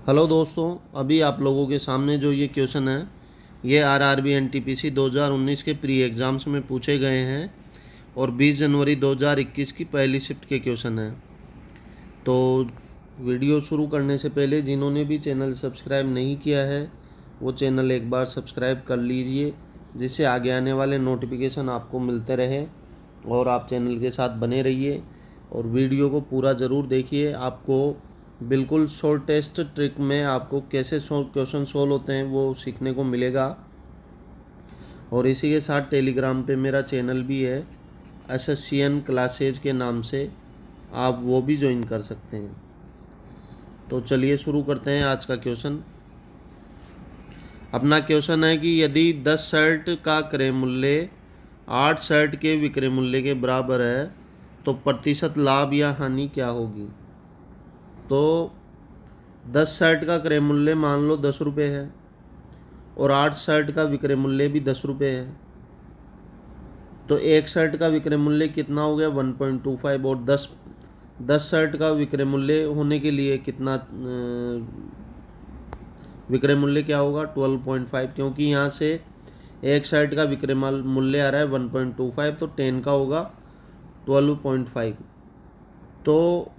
Hello दोस्तों, अभी आप लोगों के सामने जो ये क्वेश्चन है ये आरआरबी एनटीपीसी 2019 के प्री एग्ज़ाम्स में पूछे गए हैं और 20 जनवरी 2021 की पहली शिफ्ट के क्वेश्चन हैं। तो वीडियो शुरू करने से पहले जिन्होंने भी चैनल सब्सक्राइब नहीं किया है वो चैनल एक बार सब्सक्राइब कर लीजिए, जिससे आगे आने वाले नोटिफिकेशन आपको मिलते रहे और आप चैनल के साथ बने रहिए और वीडियो को पूरा ज़रूर देखिए। आपको बिल्कुल शॉर्ट टेस्ट ट्रिक में आपको कैसे क्वेश्चन सोल्व होते हैं वो सीखने को मिलेगा। और इसी के साथ टेलीग्राम पे मेरा चैनल भी है एसएससीएन क्लासेज के नाम से, आप वो भी ज्वाइन कर सकते हैं। तो चलिए शुरू करते हैं आज का क्वेश्चन। अपना क्वेश्चन है कि यदि 10 शर्ट का क्रय मूल्य 8 शर्ट के विक्रय मूल्य के बराबर है तो प्रतिशत लाभ या हानि क्या होगी। तो 10 शर्ट का क्रय मूल्य मान लो 10 रुपये है और 8 शर्ट का विक्रय मूल्य भी 10 रुपये है, तो एक शर्ट का विक्रय मूल्य कितना हो गया 1.25 और 10 शर्ट का विक्रय मूल्य होने के लिए कितना विक्रय मूल्य क्या होगा 12.5, क्योंकि यहाँ से एक शर्ट का विक्रय मूल्य आ रहा है 1.25 तो 10 का होगा 12.5। तो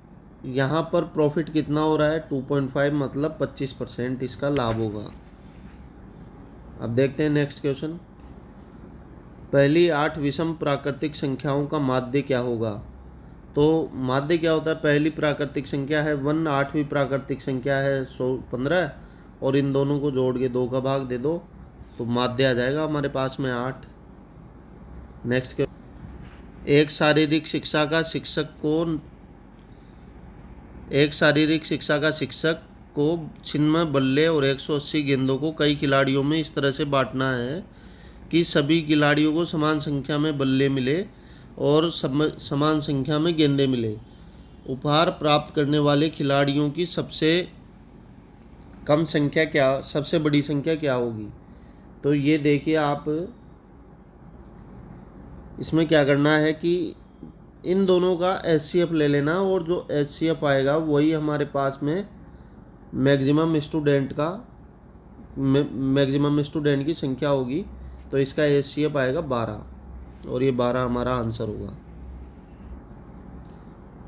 यहाँ पर प्रॉफिट कितना हो रहा है 2.5, मतलब 25% इसका लाभ होगा। अब देखते हैं नेक्स्ट क्वेश्चन। पहली 8 विषम प्राकृतिक संख्याओं का माध्य क्या होगा। तो माध्य क्या होता है, पहली प्राकृतिक संख्या है 1, 8वीं प्राकृतिक संख्या है 15 और इन दोनों को जोड़ के 2 का भाग दे दो तो माध्य आ जाएगा हमारे पास में 8। Next question. एक शारीरिक शिक्षा का शिक्षक को छिन्नमय बल्ले और 180 गेंदों को कई खिलाड़ियों में इस तरह से बांटना है कि सभी खिलाड़ियों को समान संख्या में बल्ले मिले और समान संख्या में गेंदें मिले। उपहार प्राप्त करने वाले खिलाड़ियों की सबसे बड़ी संख्या क्या होगी। तो ये देखिए, आप इसमें क्या करना है कि इन दोनों का एचसीएफ ले लेना और जो एचसीएफ आएगा वही हमारे पास में मैक्सिमम स्टूडेंट की संख्या होगी। तो इसका एचसीएफ आएगा 12 और ये 12 हमारा आंसर होगा।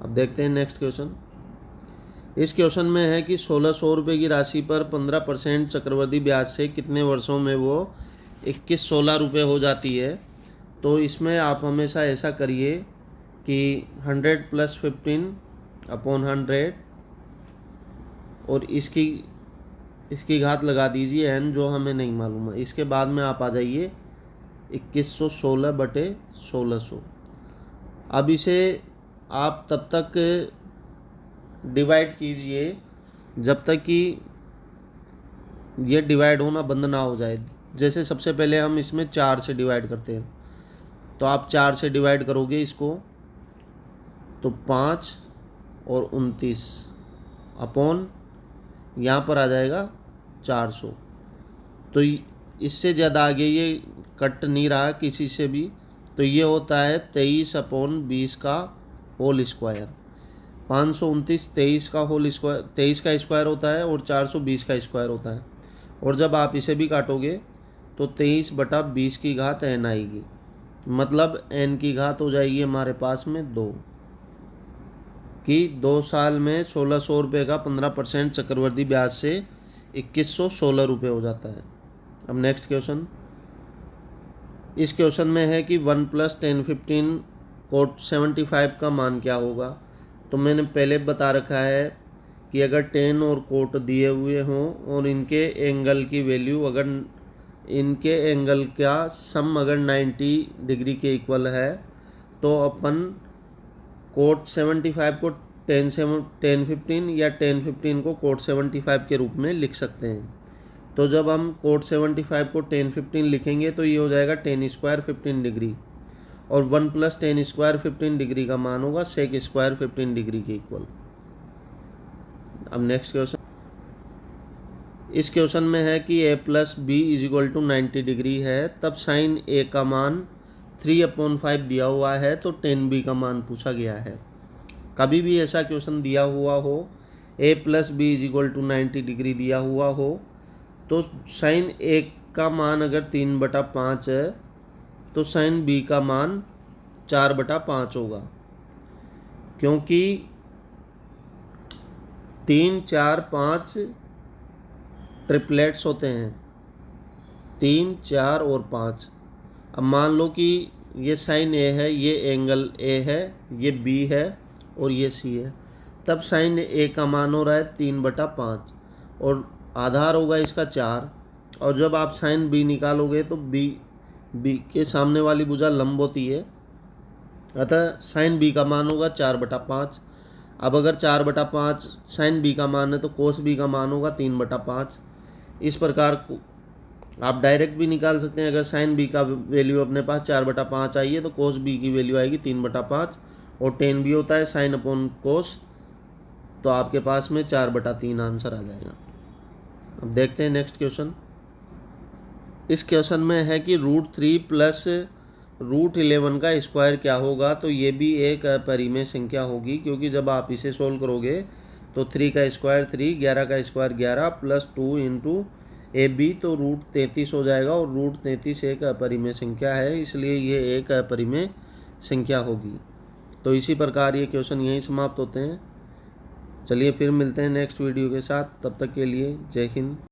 अब देखते हैं नेक्स्ट क्वेश्चन। इस क्वेश्चन में है कि 1600 रुपये की राशि पर 15% चक्रवृद्धि ब्याज से कितने वर्षों में वो 2116 रुपये हो जाती है। तो इसमें आप हमेशा ऐसा करिए कि 100 + 15/100 और इसकी घात लगा दीजिए n, जो हमें नहीं मालूम है। इसके बाद में आप आ जाइए 2116/1600। अब इसे आप तब तक डिवाइड कीजिए जब तक कि ये डिवाइड होना बंद ना हो जाए। जैसे सबसे पहले हम इसमें 4 से डिवाइड करते हैं, तो आप 4 से डिवाइड करोगे इसको तो 5 और 29 अपॉन यहाँ पर आ जाएगा 400। तो इससे ज़्यादा आगे ये कट नहीं रहा किसी से भी, तो ये होता है 23/20 का होल स्क्वायर। 529 23 का होल स्क्वायर 23 का स्क्वायर होता है और 420 का स्क्वायर होता है। और जब आप इसे भी काटोगे तो 23/20 की घात n आएगी, मतलब n की घात हो जाएगी हमारे पास में 2, कि 2 साल में 1600 रुपये का 15% चक्रवृद्धि ब्याज से 2116 रुपये हो जाता है। अब नेक्स्ट क्वेश्चन। इस क्वेश्चन में है कि 1 + 1015 कोट 75 का मान क्या होगा। तो मैंने पहले बता रखा है कि अगर 10 और कोट दिए हुए हों और इनके एंगल की वैल्यू इनके एंगल का सम अगर 90 डिग्री के इक्वल है तो अपन कोट 75 को 1015 या 1015 को कोट 75 के रूप में लिख सकते हैं। तो जब हम कोट 75 को 1015 लिखेंगे तो ये हो जाएगा 10² 15 डिग्री और 1 + 10² 15 डिग्री का मान होगा sec² 15 डिग्री के इक्वल। अब नेक्स्ट क्वेश्चन। इस क्वेश्चन में है कि a + b = 90 डिग्री है, तब साइन a का मान 3/5 दिया हुआ है तो tan b का मान पूछा गया है। कभी भी ऐसा क्वेश्चन दिया हुआ हो A plus B is equal to 90 degree दिया हुआ हो तो साइन ए का मान अगर 3/5 है तो साइन बी का मान 4/5 होगा, क्योंकि 3, 4, 5 ट्रिपलेट्स होते हैं, 3, 4 और 5। अब मान लो कि ये साइन ए है, ये एंगल ए है, ये बी है और ये सी है, तब साइन ए का मान हो रहा है 3/5 और आधार होगा इसका 4। और जब आप साइन बी निकालोगे तो बी के सामने वाली भुजा लंब होती है, अतः साइन बी का मान होगा 4/5। अब अगर 4/5 साइन बी का मान है तो कोस बी का मान होगा 3/5। इस प्रकार को आप डायरेक्ट भी निकाल सकते हैं। अगर साइन बी का वैल्यू अपने पास 4/5 आई है तो कोस बी की वैल्यू आएगी 3/5 और टेन भी होता है साइन अपॉन कोस, तो आपके पास में 4/3 आंसर आ जाएगा। अब देखते हैं नेक्स्ट क्वेश्चन। इस क्वेश्चन में है कि √3 प्लस √11 का स्क्वायर क्या होगा, तो ये भी एक अपरिमेय संख्या होगी, क्योंकि जब आप इसे सोल्व करोगे तो 3 का स्क्वायर 3, 11 का स्क्वायर 11 प्लस 2 इंटू AB तो √33 हो जाएगा और √33 एक अपरिमेय संख्या है, इसलिए ये एक अपरिमेय संख्या होगी। तो इसी प्रकार ये क्वेश्चन यहीं समाप्त होते हैं। चलिए फिर मिलते हैं नेक्स्ट वीडियो के साथ, तब तक के लिए जय हिंद।